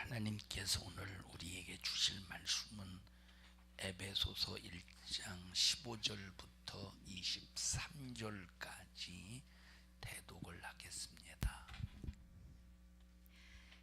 하나님께서 오늘 우리에게 주실 말씀은 에베소서 1장 15절부터 23절까지 대독을 하겠습니다.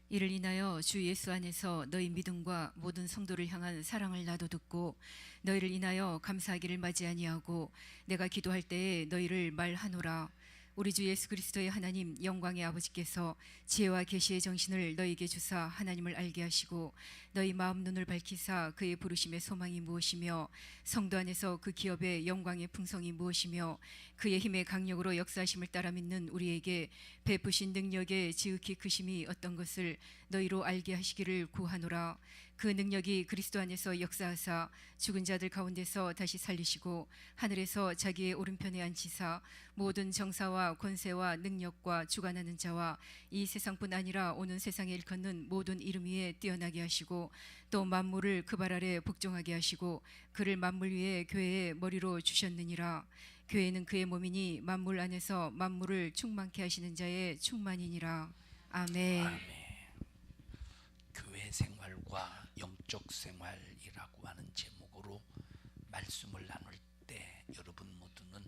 이를 인하여 주 예수 안에서 너희 믿음과 모든 성도를 향한 사랑을 나도 듣고 너희를 인하여 감사하기를 마지 아니하고 내가 기도할 때에 너희를 말하노라. 우리 주 예수 그리스도의 하나님 영광의 아버지께서 지혜와 계시의 정신을 너희에게 주사 하나님을 알게 하시고 너희 마음 눈을 밝히사 그의 부르심의 소망이 무엇이며 성도 안에서 그 기업의 영광의 풍성이 무엇이며 그의 힘의 강력으로 역사하심을 따라 믿는 우리에게 베푸신 능력의 지극히 크심이 어떤 것을 너희로 알게 하시기를 구하노라. 그 능력이 그리스도 안에서 역사하사 죽은 자들 가운데서 다시 살리시고 하늘에서 자기의 오른편에 앉히사 모든 정사와 권세와 능력과 주관하는 자와 이 세상뿐 아니라 오는 세상에 일컫는 모든 이름 위에 뛰어나게 하시고 또 만물을 그 발 아래 복종하게 하시고 그를 만물 위에 교회의 머리로 주셨느니라. 교회는 그의 몸이니 만물 안에서 만물을 충만케 하시는 자의 충만이니라. 아멘. 아멘. 교회 생활과 영적 생활이라고 하는 제목으로 말씀을 나눌 때 여러분 모두는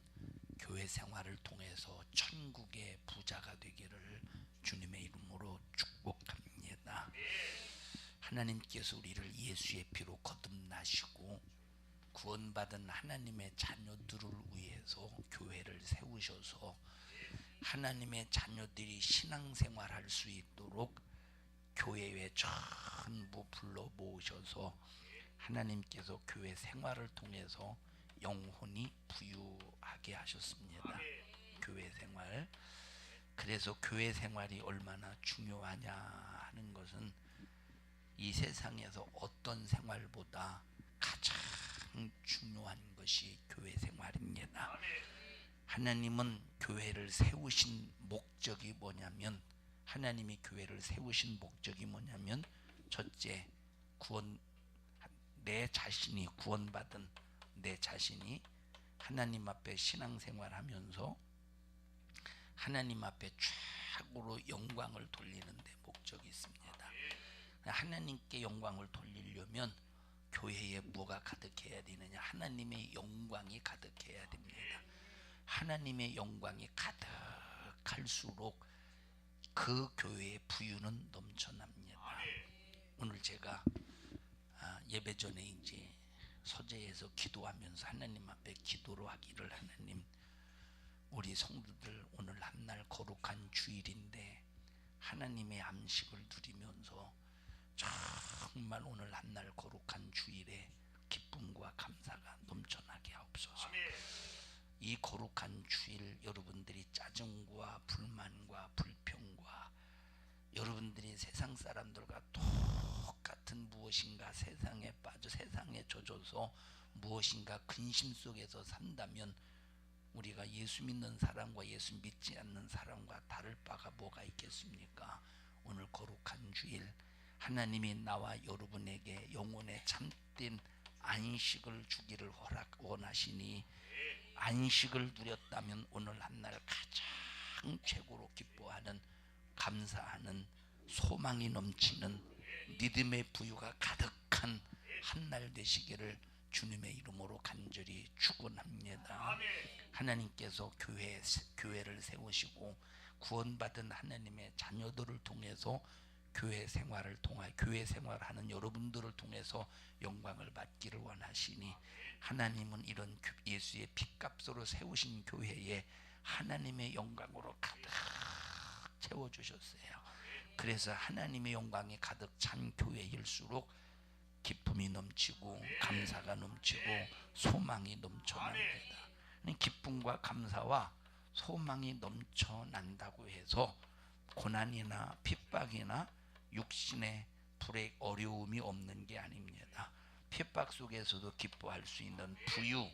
교회 생활을 통해서 천국의 부자가 되기를 주님의 이름으로 축복합니다. 하나님께서 우리를 예수의 피로 거듭나시고 구원받은 하나님의 자녀들을 위해서 교회를 세우셔서 하나님의 자녀들이 신앙생활할 수 있도록 교회에 전부 불러 모으셔서 하나님께서 교회 생활을 통해서 영혼이 부유하게 하셨습니다. 교회 생활. 그래서 교회 생활이 얼마나 중요하냐 하는 것은 이 세상에서 어떤 생활보다 가장 중요한 것이 교회 생활입니다. 하나님은 교회를 세우신 목적이 뭐냐면 하나님이 교회를 세우신 목적이 뭐냐면 첫째, 내 자신이 구원받은 내 자신이 하나님 앞에 신앙생활하면서 하나님 앞에 최고로 영광을 돌리는 데 목적이 있습니다. 하나님께 영광을 돌리려면 교회에 뭐가 가득해야 되느냐? 하나님의 영광이 가득해야 됩니다. 하나님의 영광이 가득할수록 그 교회의 부유는 넘쳐납니다. 오늘 제가 예배 전에 이제 서재에서 기도하면서 하나님 앞에 기도로 하기를, 하나님, 우리 성도들 오늘 한날 거룩한 주일인데 하나님의 안식을 누리면서 정말 오늘 한날 거룩한 주일에 기쁨과 감사가 넘쳐나게 하옵소서. 이 거룩한 주일 여러분들이 짜증과 불만과 불평과 여러분들이 세상 사람들과 똑같은 무엇인가 세상에 빠져 세상에 젖어서 무엇인가 근심 속에서 산다면 우리가 예수 믿는 사람과 예수 믿지 않는 사람과 다를 바가 뭐가 있겠습니까? 오늘 거룩한 주일 하나님이 나와 여러분에게 영혼의 참된 안식을 주기를 원하시니 안식을 누렸다면 오늘 한날 가장 최고로 기뻐하는, 감사하는, 소망이 넘치는 믿음의 부유가 가득한 한날 되시기를 주님의 이름으로 간절히 축원합니다. 하나님께서 교회를 세우시고 구원받은 하나님의 자녀들을 통해서 교회 생활하는 여러분들을 통해서 영광을 받기를 원하시니 하나님은 이런 예수의 피값으로 세우신 교회에 하나님의 영광으로 가득 채워주셨어요. 그래서 하나님의 영광이 가득 찬 교회일수록 기쁨이 넘치고 감사가 넘치고 소망이 넘쳐납니다. 기쁨과 감사와 소망이 넘쳐난다고 해서 고난이나 핍박이나 육신의 불의 어려움이 없는 게 아닙니다. 핍박 속에서도 기뻐할 수 있는 부유,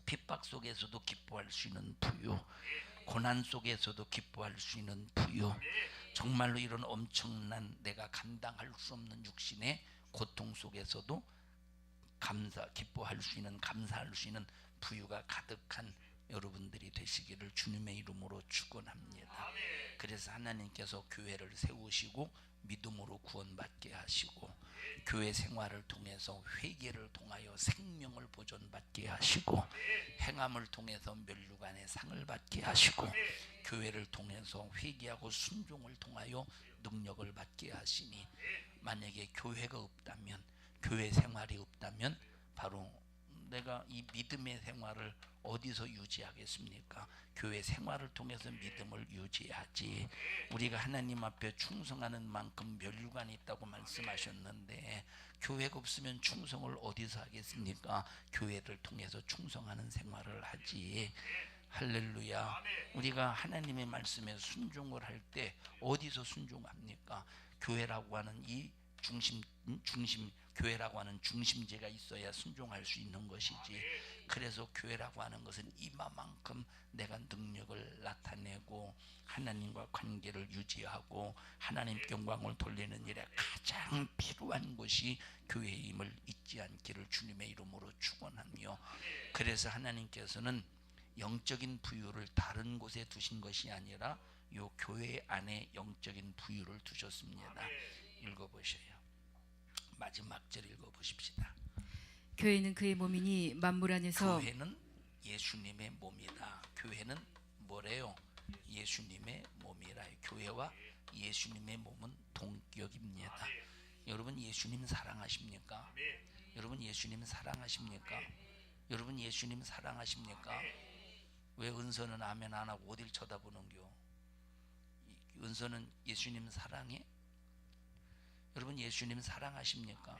핍박 속에서도 기뻐할 수 있는 부유, 고난 속에서도 기뻐할 수 있는 부유, 정말로 이런 엄청난 내가 감당할 수 없는 육신의 고통 속에서도 기뻐할 수 있는, 감사할 수 있는 부유가 가득한 여러분들이 되시기를 주님의 이름으로 축원합니다. 그래서 하나님께서 교회를 세우시고 믿음으로 구원받게 하시고 교회 생활을 통해서 회개를 통하여 생명을 보존받게 하시고 행함을 통해서 면류관의 상을 받게 하시고 교회를 통해서 회개하고 순종을 통하여 능력을 받게 하시니 만약에 교회가 없다면 교회 생활이 없다면 바로 내가 이 믿음의 생활을 어디서 유지하겠습니까? 교회 생활을 통해서 믿음을 유지하지. 우리가 하나님 앞에 충성하는 만큼 면류관이 있다고 말씀하셨는데 교회가 없으면 충성을 어디서 하겠습니까? 교회를 통해서 충성하는 생활을 하지. 할렐루야. 우리가 하나님의 말씀에 순종을 할 때 어디서 순종합니까? 교회라고 하는 이 교회라고 하는 중심제가 있어야 순종할 수 있는 것이지. 그래서 교회라고 하는 것은 이마만큼 내가 능력을 나타내고 하나님과 관계를 유지하고 하나님 영광을 돌리는 일에 가장 필요한 것이 교회임을 잊지 않기를 주님의 이름으로 축원하며, 그래서 하나님께서는 영적인 부유를 다른 곳에 두신 것이 아니라 요 교회 안에 영적인 부유를 두셨습니다. 읽어보셔요. 마지막 절 읽어보십시다. 교회는 그의 몸이니 만물 안에서 교회는 예수님의 몸이다. 교회는 뭐래요? 예수님의 몸이라. 교회와 예수님의 몸은 동격입니다. 여러분 예수님 사랑하십니까? 여러분 예수님 사랑하십니까? 여러분 예수님 사랑하십니까? 왜 은서는 아멘 안 하고 어딜 쳐다보는겨? 은서는 예수님 사랑해? 여러분 예수님 사랑하십니까?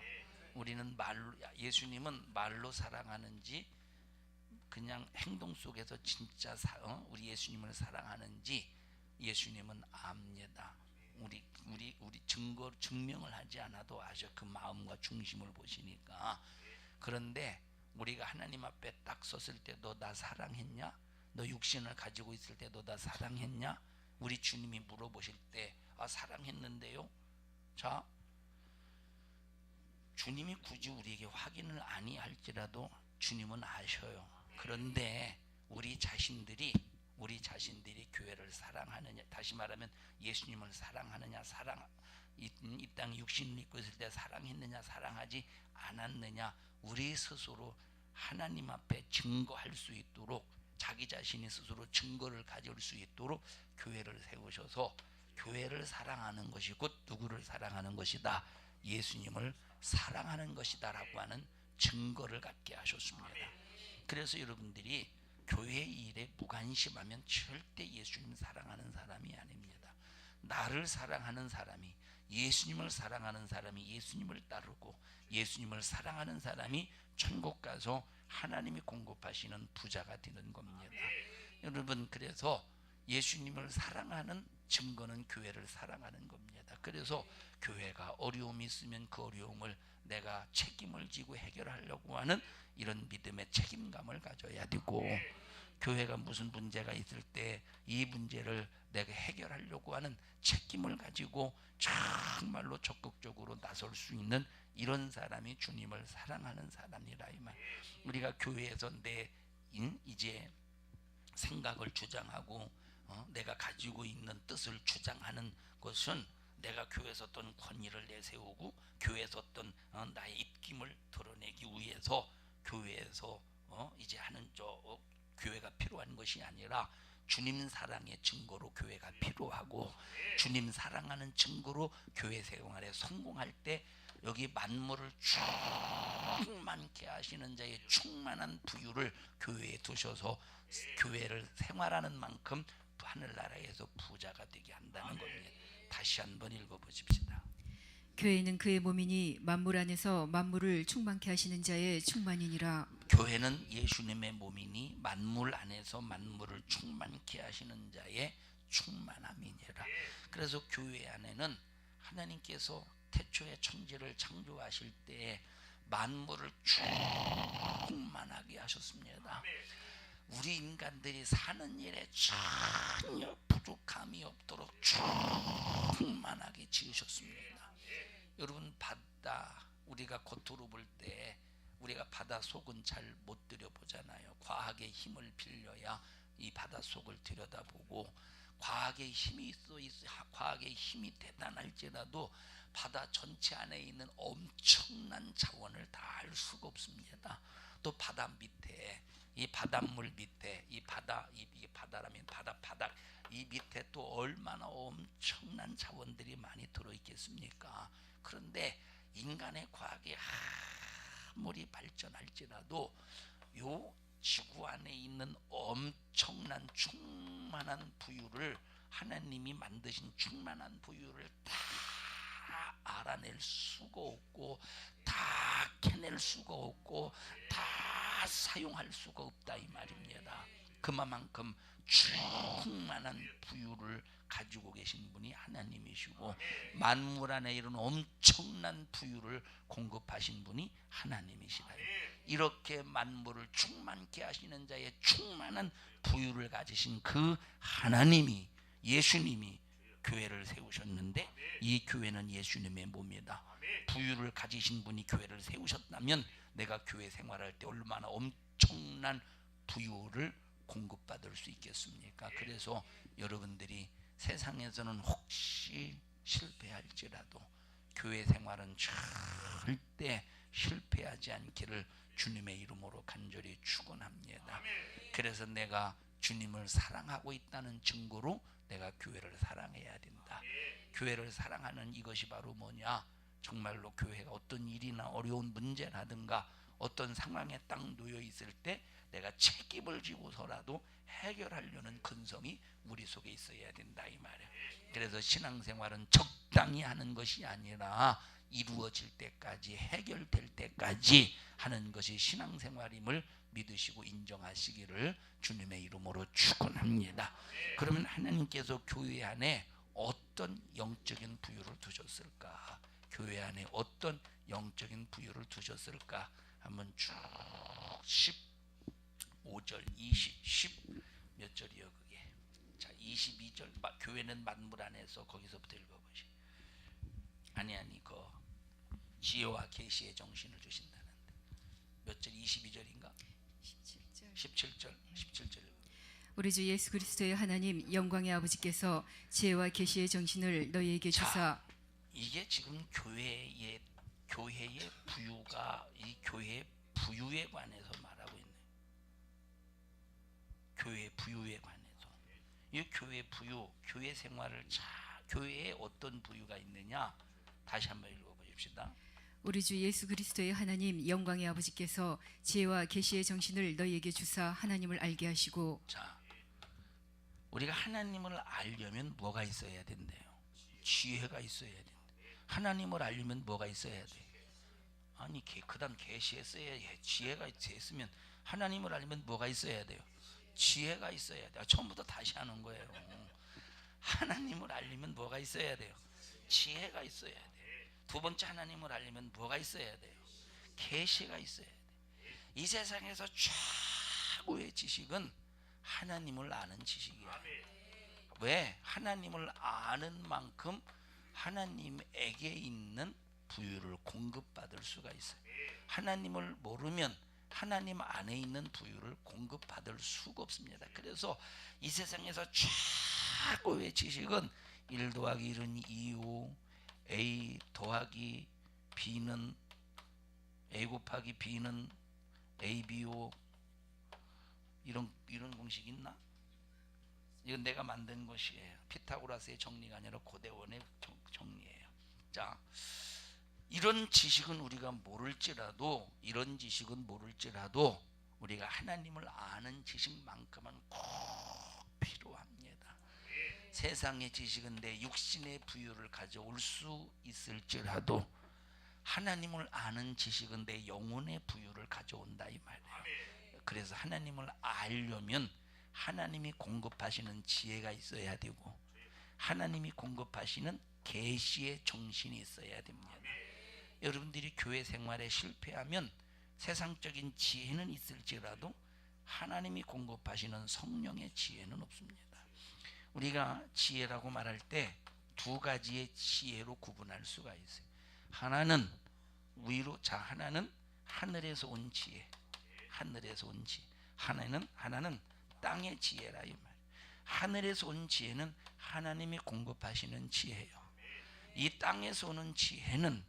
우리는 말로, 예수님은 말로 사랑하는지 그냥 행동 속에서 진짜 우리 예수님을 사랑하는지 예수님은 압니다. 우리 증명을 하지 않아도 아셔. 그 마음과 중심을 보시니까. 그런데 우리가 하나님 앞에 딱 섰을 때 너 나 사랑했냐? 너 육신을 가지고 있을 때 너 나 사랑했냐? 우리 주님이 물어보실 때 사랑했는데요. 자, 주님이 굳이 우리에게 확인을 아니할지라도 주님은 아셔요. 그런데 우리 자신들이 교회를 사랑하느냐, 다시 말하면 예수님을 사랑하느냐, 이 땅 육신을 입고 있을 때 사랑했느냐, 사랑하지 않았느냐, 우리 스스로 하나님 앞에 증거할 수 있도록, 자기 자신이 스스로 증거를 가질 수 있도록 교회를 세우셔서 교회를 사랑하는 것이 곧 누구를 사랑하는 것이다? 예수님을 사랑하는 것이다 라고 하는 증거를 갖게 하셨습니다. 그래서 여러분들이 교회 일에 무관심하면 절대 예수님 사랑하는 사람이 아닙니다. 나를 사랑하는 사람이, 예수님을 사랑하는 사람이 예수님을 따르고 예수님을 사랑하는 사람이 천국 가서 하나님이 공급하시는 부자가 되는 겁니다. 여러분, 그래서 예수님을 사랑하는 증거는 교회를 사랑하는 겁니다. 그래서 교회가 어려움이 있으면 그 어려움을 내가 책임을 지고 해결하려고 하는 이런 믿음의 책임감을 가져야 되고, 교회가 무슨 문제가 있을 때 이 문제를 내가 해결하려고 하는 책임을 가지고 정말로 적극적으로 나설 수 있는 이런 사람이 주님을 사랑하는 사람이라 이 말. 우리가 교회에서 내 이제 생각을 주장하고 내가 가지고 있는 뜻을 주장하는 것은 내가 교회에서 어떤 권위를 내세우고 교회에서 어떤 나의 입김을 드러내기 위해서 교회에서 이제 하는 교회가 필요한 것이 아니라 주님 사랑의 증거로 교회가 필요하고, 주님 사랑하는 증거로 교회 생활에 성공할 때 여기 만물을 충만케 하시는 자의 충만한 부유를 교회에 두셔서 교회를 생활하는 만큼 하늘나라에서 부자가 되게 한다는 겁니다. 다시 한번 읽어보십시다. 교회는 그의 몸이니 만물 안에서 만물을 충만케 하시는 자의 충만이니라. 교회는 예수님의 몸이니 만물 안에서 만물을 충만케 하시는 자의 충만함이니라. 그래서 교회 안에는 하나님께서 태초에 천지를 창조하실 때 만물을 충만하게 하셨습니다. 우리 인간들이 사는 일에 전혀 부족함이 없도록 충만하게 지으셨습니다. 여러분, 바다 우리가 겉으로 볼 때 우리가 바다 속은 잘 못 들여보잖아요. 과학의 힘을 빌려야 이 바다 속을 들여다보고, 과학의 힘이 과학의 힘이 대단할지라도 바다 전체 안에 있는 엄청난 자원을 다 알 수가 없습니다. 또 바다 밑에 이 바닷물 밑에 이 바다라면 바닥 이 밑에 또 얼마나 엄청난 자원들이 많이 들어있겠습니까? 그런데 인간의 과학이 아무리 발전할지라도 요 지구 안에 있는 엄청난 충만한 부유를, 하나님이 만드신 충만한 부유를 다 알아낼 수가 없고 다 캐낼 수가 없고 다 사용할 수가 없다 이 말입니다. 그만큼 충만한 부유를 가지고 계신 분이 하나님이시고 만물 안에 이런 엄청난 부유를 공급하신 분이 하나님이시다. 이렇게 만물을 충만케 하시는 자의 충만한 부유를 가지신 그 하나님이, 예수님이 교회를 세우셨는데 이 교회는 예수님의 몸이다. 부유를 가지신 분이 교회를 세우셨다면 내가 교회 생활할 때 얼마나 엄청난 부유를 공급받을 수 있겠습니까? 그래서 여러분들이 세상에서는 혹시 실패할지라도 교회 생활은 절대 실패하지 않기를 주님의 이름으로 간절히 축원합니다. 그래서 내가 주님을 사랑하고 있다는 증거로 내가 교회를 사랑해야 된다. 교회를 사랑하는 이것이 바로 뭐냐? 정말로 교회가 어떤 일이나 어려운 문제라든가 어떤 상황에 딱 놓여 있을 때 내가 책임을 지고서라도 해결하려는 근성이 우리 속에 있어야 된다 이 말이에요. 그래서 신앙생활은 적당히 하는 것이 아니라 이루어질 때까지, 해결될 때까지 하는 것이 신앙생활임을 믿으시고 인정하시기를 주님의 이름으로 축원합니다. 그러면 하나님께서 교회 안에 어떤 영적인 부유를 두셨을까? 교회 안에 어떤 영적인 부유를 두셨을까? 한번 쭉 15절, 20, 10 몇 절이요 그게? 자, 22절. 교회는 만물 안에서, 거기서부터 읽어보시. 아니 그 지혜와 계시의 정신을 주신다는데 몇 절? 22절인가? 17절. 17절. 우리 주 예수 그리스도의 하나님 영광의 아버지께서 지혜와 계시의 정신을 너희에게 주사. 이게 지금 교회의 부유가, 이 교회의 부유에 관해서 말하고 있네. 교회의 부유에 관해서. 이 교회 부유, 교회 생활을 교회에 어떤 부유가 있느냐? 다시 한번 읽어보십시다. 우리 주 예수 그리스도의 하나님 영광의 아버지께서 지혜와 계시의 정신을 너희에게 주사 하나님을 알게 하시고. 자, 우리가 하나님을 알려면 뭐가 있어야 된대요? 지혜가 있어야 된대. 하나님을 알려면 뭐가 있어야 돼? 아니 그다음 계시했어야 해. 지혜가 있으면, 하나님을 알면 뭐가 있어야 돼요? 지혜가 있어야 돼. 처음부터 다시 하는 거예요. 하나님을 알려면 뭐가 있어야 돼요? 지혜가 있어야 돼. 두 번째, 하나님을 알려면 뭐가 있어야 돼요? 계시가 있어야 돼. 이 세상에서 최고의 지식은 하나님을 아는 지식이야. 왜? 하나님을 아는 만큼 하나님에게 있는 부유를 공급받을 수가 있어요. 하나님을 모르면 하나님 안에 있는 부유를 공급받을 수가 없습니다. 그래서 이 세상에서 최고의 지식은 1 더하기 1은 2요, A 더하기 B는 A 곱하기 B는 ABO, 이런 공식 있나? 이건 내가 만든 것이에요. 피타고라스의 정리가 아니라 고대원의 정리예요. 자, 이런 지식은 우리가 모를지라도 우리가 하나님을 아는 지식만큼은 꼭 필요합니다. 세상의 지식은 내 육신의 부유를 가져올 수 있을지라도 하나님을 아는 지식은 내 영혼의 부유를 가져온다 이 말이에요. 그래서 하나님을 알려면 하나님이 공급하시는 지혜가 있어야 되고 하나님이 공급하시는 계시의 정신이 있어야 됩니다. 여러분들이 교회 생활에 실패하면 세상적인 지혜는 있을지라도 하나님이 공급하시는 성령의 지혜는 없습니다. 우리가 지혜라고 말할 때 두 가지의 지혜로 구분할 수가 있어요. 하나는 위로, 하나는 하늘에서 온 지혜, 하나는 땅의 지혜라 이 말. 하늘에서 온 지혜는 하나님이 공급하시는 지혜예요. 이 땅에서 오는 지혜는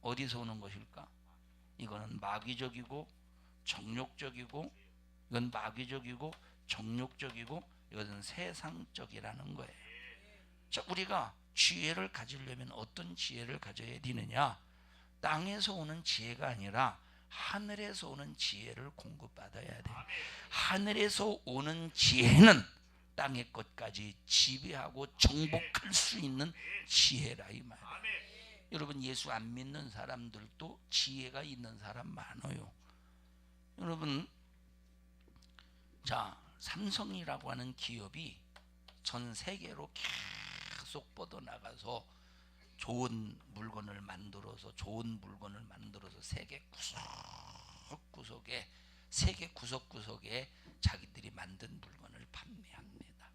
어디서 오는 것일까? 이거는 마귀적이고 정욕적이고, 이건 마귀적이고 정욕적이고, 이것은 세상적이라는 거예요. 자, 우리가 지혜를 가지려면 어떤 지혜를 가져야 되느냐? 땅에서 오는 지혜가 아니라 하늘에서 오는 지혜를 공급받아야 돼요. 하늘에서 오는 지혜는 땅의 것까지 지배하고 정복할 수 있는 지혜라 이 말이에요. 여러분, 예수 안 믿는 사람들도 지혜가 있는 사람 많아요. 여러분, 자, 삼성이라고 하는 기업이 전 세계로 계속 뻗어나가서 좋은 물건을 만들어서 세계 구석구석에 자기들이 만든 물건을 판매합니다.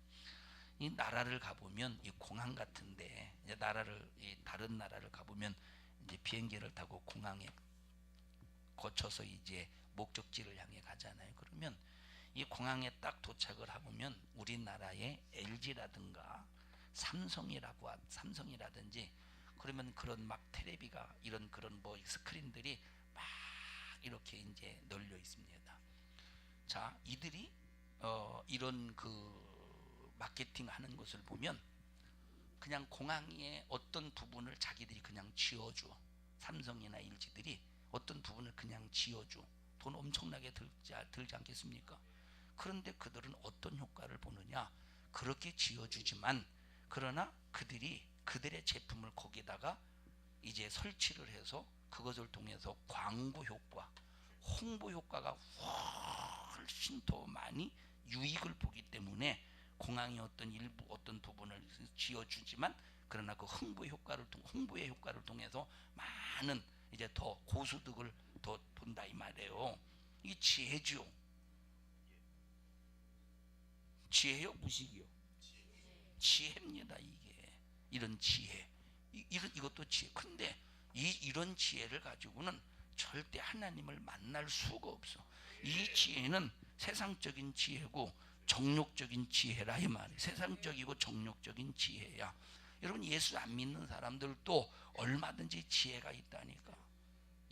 이 나라를 가보면, 이 공항 같은데 다른 나라를 가보면 이제 비행기를 타고 공항에 거쳐서 이제 목적지를 향해 가잖아요. 그러면 이 공항에 딱 도착을 하면 우리나라의 LG라든가 삼성이라든지, 그러면 그런 막 텔레비가 이런 그런 뭐 스크린들이 막 이렇게 이제 널려 있습니다. 자, 이들이 이런 그 마케팅 하는 것을 보면 그냥 공항의 어떤 부분을 자기들이 그냥 지어줘. 삼성이나 LG들이 어떤 부분을 그냥 지어줘. 돈 엄청나게 들지 않겠습니까? 그런데 그들은 어떤 효과를 보느냐? 그렇게 지어주지만, 그러나 그들의 제품을 거기다가 이제 설치를 해서 그것을 통해서 광고 효과, 홍보 효과가 훨씬 더 많이 유익을 보기 때문에 공항의 어떤 부분을 지어주지만, 그러나 그 홍보의 효과를 통해서 많은 이제 더 고소득을 더 본다 이 말이에요. 이게 지혜죠. 지혜요, 무식이요? 지혜입니다. 이게 이런 지혜, 이것도 지혜. 근데 이런 지혜를 가지고는 절대 하나님을 만날 수가 없어. 이 지혜는 세상적인 지혜고 정욕적인 지혜라 이 말이에요. 세상적이고 정욕적인 지혜야. 여러분, 예수 안 믿는 사람들도 얼마든지 지혜가 있다니까.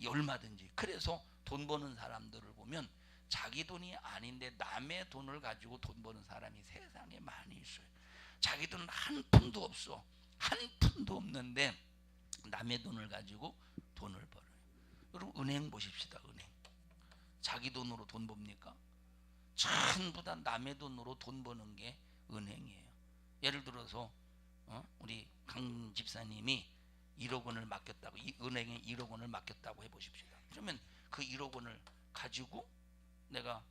얼마든지. 그래서 돈 버는 사람들을 보면 자기 돈이 아닌데 남의 돈을 가지고 돈 버는 사람이 세상에 많이 있어요. 자기 돈은 한 푼도 없어. 한 푼도 없는데 남의 돈을 가지고 돈을 벌어요. 여러분, 은행 보십시다. 은행. 자기 돈으로 돈 법니까? 전부 다 남의 돈으로 돈 버는 게 은행이에요. 예를 들어서 우리 강 집사님이 1억 원을 맡겼다고, 이 은행에 1억 원을 맡겼다고 해보십시오. 그러면 그 1억 원을 가지고 내가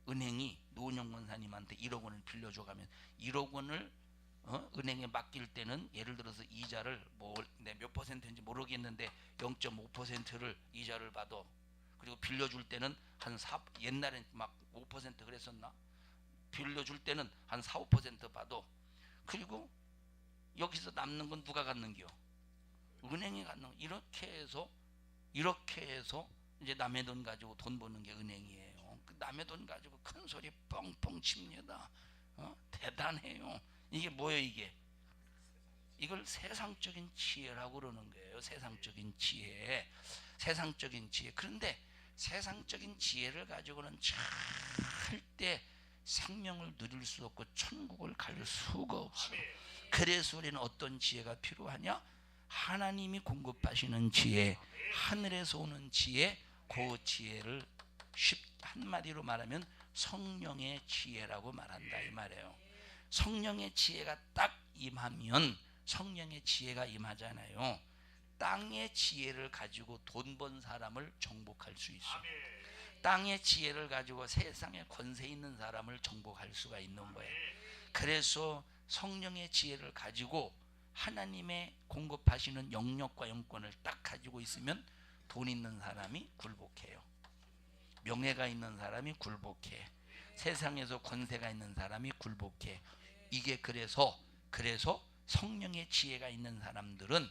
은행이 노은영 권사님한테 1억 원을 빌려줘가면 1억 원을 은행에 맡길 때는 예를 들어서 이자를 몇 퍼센트인지 모르겠는데 0.5%를 이자를 받아. 그리고 빌려줄 때는 옛날엔 막 5% 그랬었나? 빌려줄 때는 한 4, 5% 받아. 그리고 여기서 남는 건 누가 갖는겨? 은행이 갖는 거. 이렇게 해서 이제 남의 돈 가지고 돈 버는 게 은행이에요. 그 남의 돈 가지고 큰 소리 뻥뻥 칩니다. 대단해요. 이게 뭐예요? 이걸 세상적인 지혜라고 그러는 거예요. 세상적인 지혜. 그런데 세상적인 지혜를 가지고는 절대 생명을 누릴 수 없고 천국을 갈 수가 없어요. 그래서 우리는 어떤 지혜가 필요하냐? 하나님이 공급하시는 지혜, 하늘에서 오는 지혜, 그 지혜를 한마디로 말하면 성령의 지혜라고 말한다 이 말이에요. 성령의 지혜가 딱 임하면, 성령의 지혜가 임하잖아요. 땅의 지혜를 가지고 돈 번 사람을 정복할 수 있어. 땅의 지혜를 가지고 세상에 권세 있는 사람을 정복할 수가 있는 거예요. 그래서 성령의 지혜를 가지고 하나님의 공급하시는 영역과 영권을 딱 가지고 있으면 돈 있는 사람이 굴복해요. 명예가 있는 사람이 굴복해. 세상에서 권세가 있는 사람이 굴복해. 이게 그래서 성령의 지혜가 있는 사람들은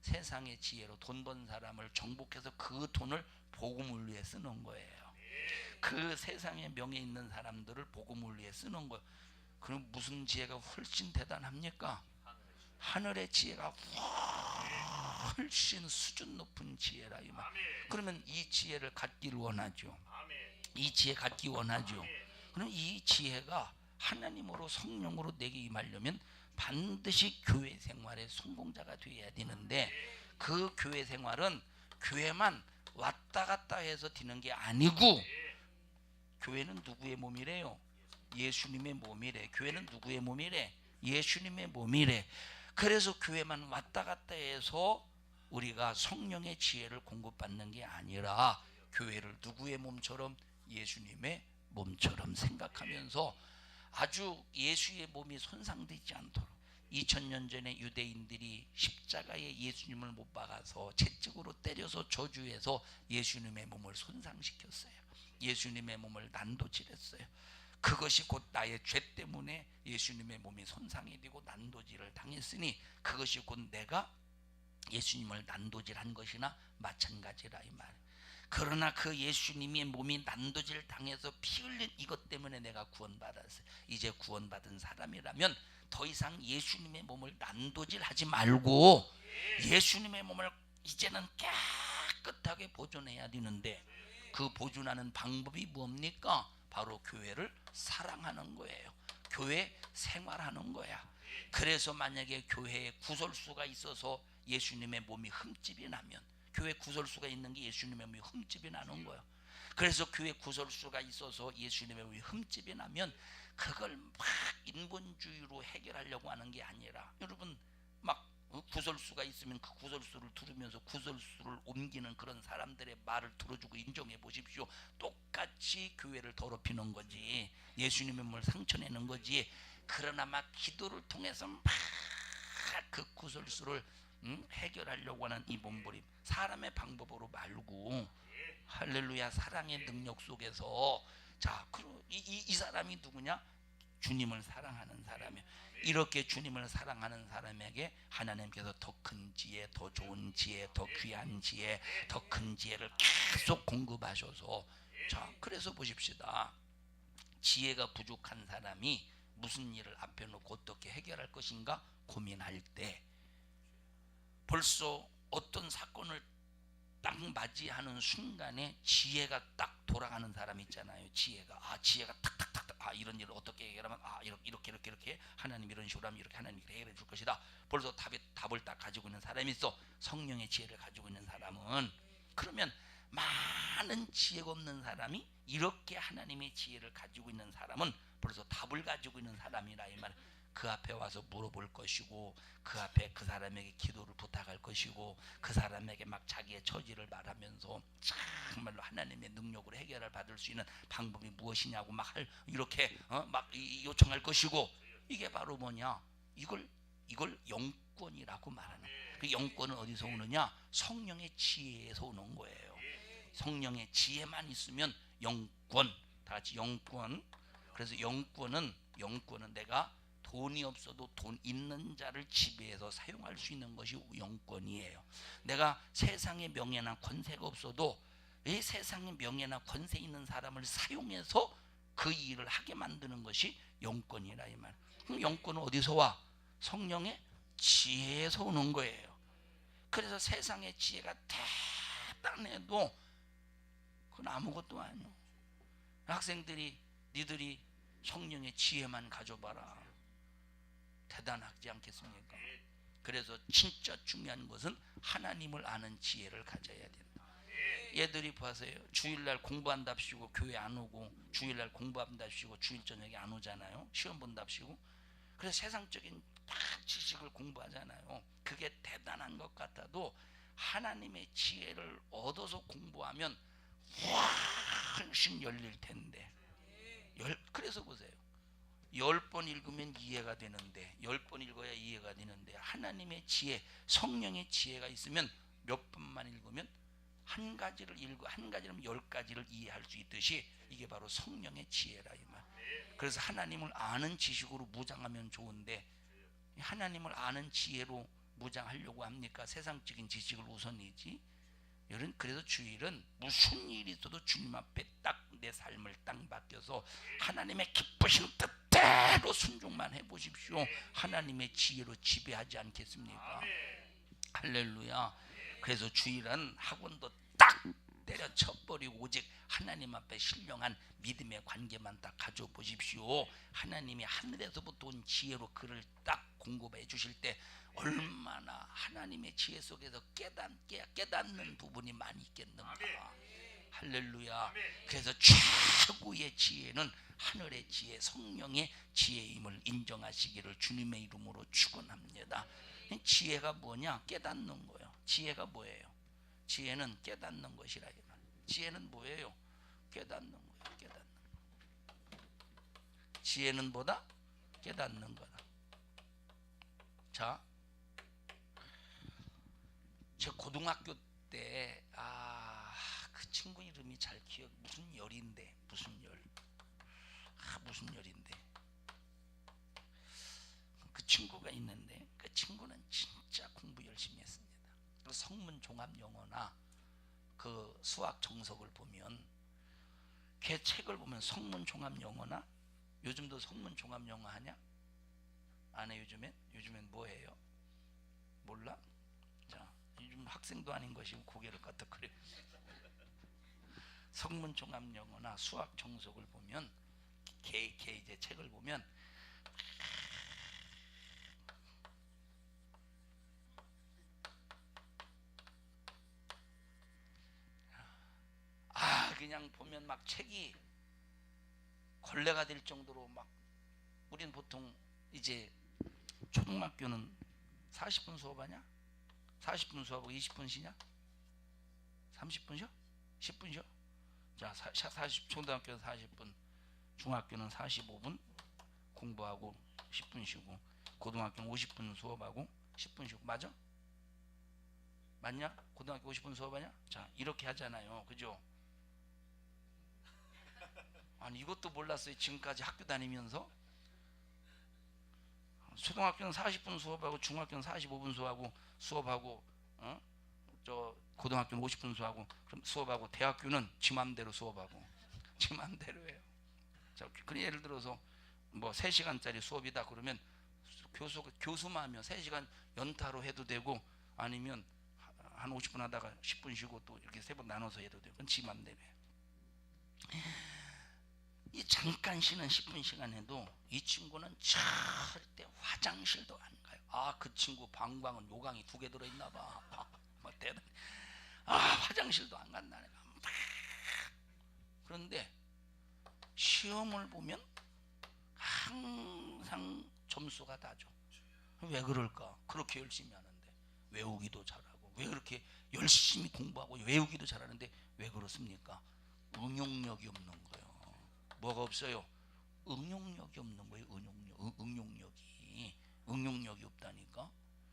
세상의 지혜로 돈 번 사람을 정복해서 그 돈을 복음을 위해 쓰는 거예요. 그 세상에 명예 있는 사람들을 복음을 위해 쓰는 거예요. 그럼 무슨 지혜가 훨씬 대단합니까? 하늘의 지혜가 훨씬 수준 높은 지혜라 이 말. 그러면 이 지혜를 갖기를 원하죠. 이 지혜 갖기 원하죠. 그럼 이 지혜가 하나님으로 성령으로 내게 임하려면 반드시 교회 생활의 성공자가 되어야 되는데, 그 교회 생활은 교회만 왔다 갔다 해서 되는 게 아니고, 교회는 누구의 몸이래요? 예수님의 몸이래. 교회는 누구의 몸이래? 예수님의 몸이래. 그래서 교회만 왔다 갔다 해서 우리가 성령의 지혜를 공급받는 게 아니라 교회를 누구의 몸처럼? 예수님의 몸처럼 생각하면서 아주 예수의 몸이 손상되지 않도록, 2000년 전에 유대인들이 십자가에 예수님을 못 박아서 채찍으로 때려서 저주해서 예수님의 몸을 손상시켰어요. 예수님의 몸을 난도질했어요. 그것이 곧 나의 죄 때문에 예수님의 몸이 손상이 되고 난도질을 당했으니 그것이 곧 내가 예수님을 난도질한 것이나 마찬가지라 이 말. 그러나 그 예수님의 몸이 난도질 당해서 피 흘린 이것 때문에 내가 구원받았어요. 이제 구원받은 사람이라면 더 이상 예수님의 몸을 난도질하지 말고 예수님의 몸을 이제는 깨끗하게 보존해야 되는데, 그 보존하는 방법이 뭡니까? 바로 교회를 사랑하는 거예요. 교회 생활하는 거야. 그래서 만약에 교회에 구설수가 있어서 예수님의 몸이 흠집이 나면, 교회 구설수가 있는 게 예수님의 몸이 흠집이 나는 거예요. 그래서 교회 구설수가 있어서 예수님의 몸이 흠집이 나면 그걸 막 인본주의로 해결하려고 하는 게 아니라, 여러분 막 구설수가 있으면 그 구설수를 들으면서 구설수를 옮기는 그런 사람들의 말을 들어주고 인정해 보십시오. 똑같이 교회를 더럽히는 거지, 예수님의 몸을 상처내는 거지. 그러나 막 기도를 통해서 막 그 구설수를 해결하려고 하는 이 몸부림, 사람의 방법으로 말고 할렐루야, 사랑의 능력 속에서. 자, 그럼 이 사람이 누구냐? 주님을 사랑하는 사람이에요. 이렇게 주님을 사랑하는 사람에게 하나님께서 더 큰 지혜, 더 좋은 지혜, 더 귀한 지혜, 더 큰 지혜를 계속 공급하셔서, 자, 그래서 보십시다. 지혜가 부족한 사람이 무슨 일을 앞에 놓고 어떻게 해결할 것인가 고민할 때, 벌써 어떤 사건을 딱 맞이하는 순간에 지혜가 딱 돌아가는 사람 있잖아요. 지혜가 탁탁탁, 이런 일을 어떻게 해결하면, 이렇게 하나님 이런 식으로 하면 이렇게 하나님이 해결해 줄 것이다. 벌써 답을 딱 가지고 있는 사람이 있어. 성령의 지혜를 가지고 있는 사람은. 그러면 많은 지혜가 없는 사람이 이렇게 하나님의 지혜를 가지고 있는 사람은 벌써 답을 가지고 있는 사람이라 이 말. 그 앞에 와서 물어볼 것이고, 그 앞에 그 사람에게 기도를 부탁할 것이고, 그 사람에게 막 자기의 처지를 말하면서 정말로 하나님의 능력으로 해결을 받을 수 있는 방법이 무엇이냐고 이렇게 막 요청할 것이고, 이게 바로 뭐냐? 이걸 영권이라고 말하는. 그 영권은 어디서 오느냐? 성령의 지혜에서 오는 거예요. 성령의 지혜만 있으면 영권, 다 같이 영권. 그래서 영권은 내가 돈이 없어도 돈 있는 자를 지배해서 사용할 수 있는 것이 영권이에요. 내가 세상의 명예나 권세가 없어도 이 세상의 명예나 권세 있는 사람을 사용해서 그 일을 하게 만드는 것이 영권이라 이 말. 그럼 영권은 어디서 와? 성령의 지혜에서 오는 거예요. 그래서 세상의 지혜가 대단해도 그건 아무것도 아니에요. 학생들이 니들이 성령의 지혜만 가져봐라. 대단하지 않겠습니까? 그래서 진짜 중요한 것은 하나님을 아는 지혜를 가져야 된다. 얘들이 보세요. 주일날 공부한답시고 교회 안 오고, 주일날 공부한답시고 주일 저녁에 안 오잖아요. 시험 본답시고. 그래서 세상적인 지식을 공부하잖아요. 그게 대단한 것 같아도 하나님의 지혜를 얻어서 공부하면 훨씬 열릴 텐데. 그래서 보세요. 10번 읽으면 이해가 되는데, 10번 읽어야 이해가 되는데, 하나님의 지혜, 성령의 지혜가 있으면 몇 번만 읽으면 한 가지를 읽고 한 가지를 10가지를 이해할 수 있듯이, 이게 바로 성령의 지혜라 이 말. 그래서 하나님을 아는 지식으로 무장하면 좋은데, 하나님을 아는 지혜로 무장하려고 합니까? 세상적인 지식을 우선이지. 그래서 주일은 무슨 일이 있어도 주님 앞에 딱 내 삶을 땅 맡겨서 하나님의 기쁘신 뜻대로 순종만 해보십시오. 하나님의 지혜로 지배하지 않겠습니까? 할렐루야. 그래서 주일은 학원도 딱 때려쳐버리고 오직 하나님 앞에 신령한 믿음의 관계만 딱 가져보십시오. 하나님이 하늘에서부터 온 지혜로 그를 딱 공급해 주실 때 얼마나 하나님의 지혜 속에서 깨닫는 부분이 많이 있겠는가. 할렐루야. 그래서 최고의 지혜는 하늘의 지혜, 성령의 지혜임을 인정하시기를 주님의 이름으로 축원합니다. 지혜가 뭐냐? 깨닫는 거예요. 지혜가 뭐예요? 지혜는 깨닫는 것이라. 지혜는 뭐예요? 깨닫는 거예요. 깨닫는 거. 지혜는 뭐다? 깨닫는 거다. 자, 제 고등학교 때 그 친구 이름이 잘 기억, 무슨 열인데, 무슨 열, 무슨 열인데, 그 친구가 있는데 그 친구는 진짜 공부 열심히 했습니다. 그 성문 종합 영어나 그 수학 정석을 보면, 걔 책을 보면 성문 종합 영어나, 요즘도 성문 종합 영어 하냐? 안 해. 요즘엔 뭐 해요? 몰라? 자, 요즘 학생도 아닌 것이 고개를 까딱거려. 성문 종합 영어나 수학 정석을 보면, 걔 이제 책을 보면 그냥 보면 막 책이 걸레가 될 정도로 막, 우린 보통 이제 초등학교는 40분 수업하냐? 40분 수업하고 20분 쉬냐? 30분 쉬어? 10분 쉬어? 자, 초등학교는 40분, 중학교는 45분 공부하고 10분 쉬고, 고등학교는 50분 수업하고 10분 쉬고. 맞아? 맞냐? 고등학교 50분 수업하냐? 자, 이렇게 하잖아요. 그죠? 아니, 이것도 몰랐어요. 지금까지 학교 다니면서. 초등학교는 40분 수업하고, 중학교는 45분 수업하고, 저 고등학교는 50분 수업하고, 대학교는 지 맘대로 수업하고, 지 맘대로 해요. 자, 그럼 예를 들어서 뭐 3시간짜리 수업이다 그러면 교수만 하면 3시간 연타로 해도 되고, 아니면 한 50분 하다가 10분 쉬고 또 이렇게 3번 나눠서 해도 되고, 그건 지 맘대로 해요. 이 잠깐 쉬는 10분 시간에도 이 친구는 절대 화장실도 안 가요. 그 친구 방광은 요강이 2개 들어있나 봐. 막 대단해. 화장실도 안 간다. 그런데 시험을 보면 항상 점수가 나죠. 왜 그럴까? 그렇게 열심히 하는데, 외우기도 잘하고, 왜 그렇게 열심히 공부하고 외우기도 잘하는데 왜 그렇습니까? 응용력이 없는 거예요. 뭐가 없어요? 응용력이 없는 거예요. 응용력이 없다니까.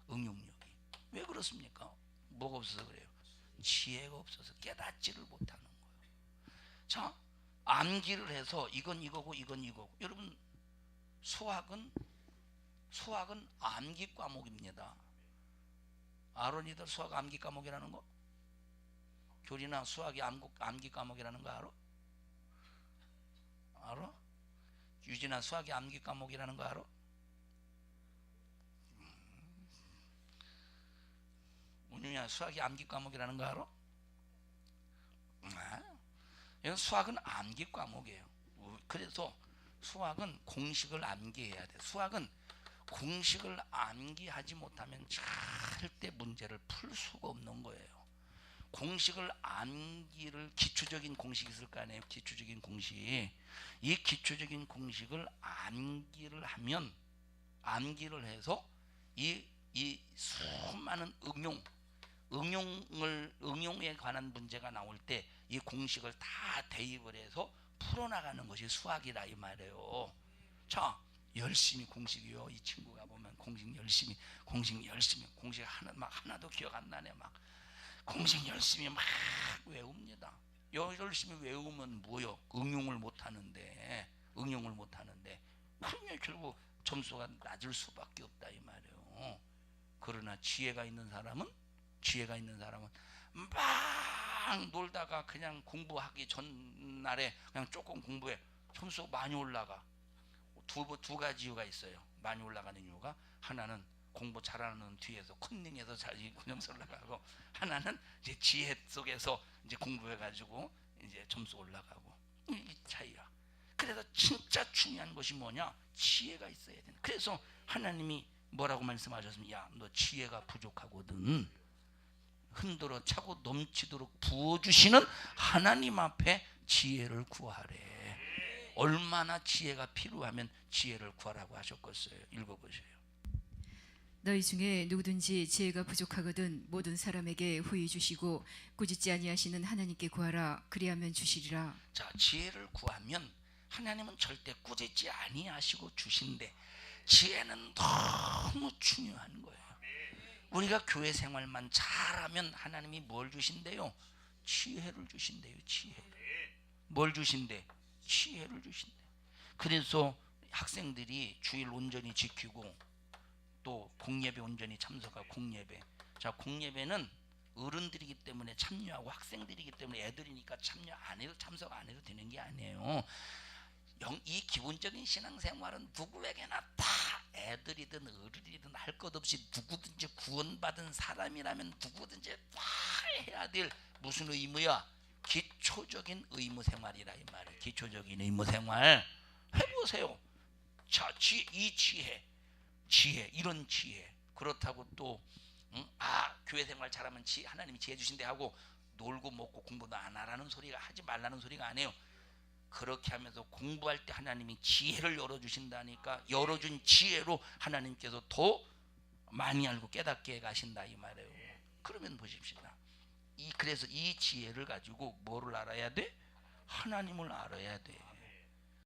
응용력이. 왜 그렇습니까? 뭐가 없어서 그래요? 지혜가 없어서 깨닫지를 못하는 거예요. 자, 암기를 해서 이건 이거고 이건 이거고. 여러분, 수학은 암기 과목입니다. 아론이들 수학 암기 과목이라는 거? 교리나 수학이 암기 과목이라는 거 알아? 알아? 유진아, 수학이 암기 과목이라는 거 알아? 운유야, 수학이 암기 과목이라는 거 알아? 이건 수학은 암기 과목이에요. 그래서 수학은 공식을 암기해야 돼. 수학은 공식을 암기하지 못하면 절대 문제를 풀 수가 없는 거예요. 공식을 암기를, 기초적인 공식이 있을 거 아니에요. 기초적인 공식. 이 기초적인 공식을 암기를 해서 이 수많은 응용에 관한 문제가 나올 때 이 공식을 다 대입을 해서 풀어나가는 것이 수학이라 이 말이에요. 자, 열심히 공식이요. 이 친구가 보면 공식 열심히 공식 하나도 기억 안 나네. 막 공식 열심히 막 외웁니다. 열심히 외우면 뭐요? 응용을 못 하는데 그러면 결국 점수가 낮을 수밖에 없다 이 말이에요. 그러나 지혜가 있는 사람은 막 놀다가 그냥 공부하기 전날에 그냥 조금 공부해 점수 많이 올라가. 두 가지 이유가 있어요. 많이 올라가는 이유가, 하나는 공부 잘하는 뒤에서 컨닝해서 잘 점수 올라가고, 하나는 이제 지혜 속에서 이제 공부해가지고 이제 점수 올라가고. 이 차이야. 그래서 진짜 중요한 것이 뭐냐? 지혜가 있어야 돼. 그래서 하나님이 뭐라고 말씀하셨으면, 야, 너 지혜가 부족하거든. 흔들어 차고 넘치도록 부어주시는 하나님 앞에 지혜를 구하래. 얼마나 지혜가 필요하면 지혜를 구하라고 하셨겠어요. 읽어보세요. 너희 중에 누구든지 지혜가 부족하거든 모든 사람에게 후히 주시고 꾸짖지 아니하시는 하나님께 구하라. 그리하면 주시리라. 자, 지혜를 구하면 하나님은 절대 꾸짖지 아니하시고 주신대. 지혜는 너무 중요한 거예요. 우리가 교회 생활만 잘하면 하나님이 뭘 주신대요? 지혜를 주신대요. 지혜. 뭘 주신대? 지혜를 주신대. 그래서 학생들이 주일 온전히 지키고 또 공예배 온전히 참석하고, 공예배. 자, 공예배는 어른들이기 때문에 참여하고 학생들이기 때문에 애들이니까 참여 안 해도, 참석 안 해도 되는 게 아니에요. 이 기본적인 신앙생활은 누구에게나 다, 애들이든 어른이든 할 것 없이 누구든지 구원받은 사람이라면 누구든지 다 해야 될 무슨 의무야? 기초적인 의무생활이라 이 말이에요. 기초적인 의무생활 해보세요. 자, 이 지혜, 이런 지혜. 그렇다고 또 교회 생활 잘하면 하나님이 지혜 주신대 하고 놀고 먹고 공부도 안 하라는 소리가, 하지 말라는 소리가 아니에요. 그렇게 하면서 공부할 때 하나님이 지혜를 열어주신다니까, 열어준 지혜로 하나님께서 더 많이 알고 깨닫게 가신다 이 말이에요. 그러면 보십시다. 그래서 이 지혜를 가지고 뭐를 알아야 돼? 하나님을 알아야 돼.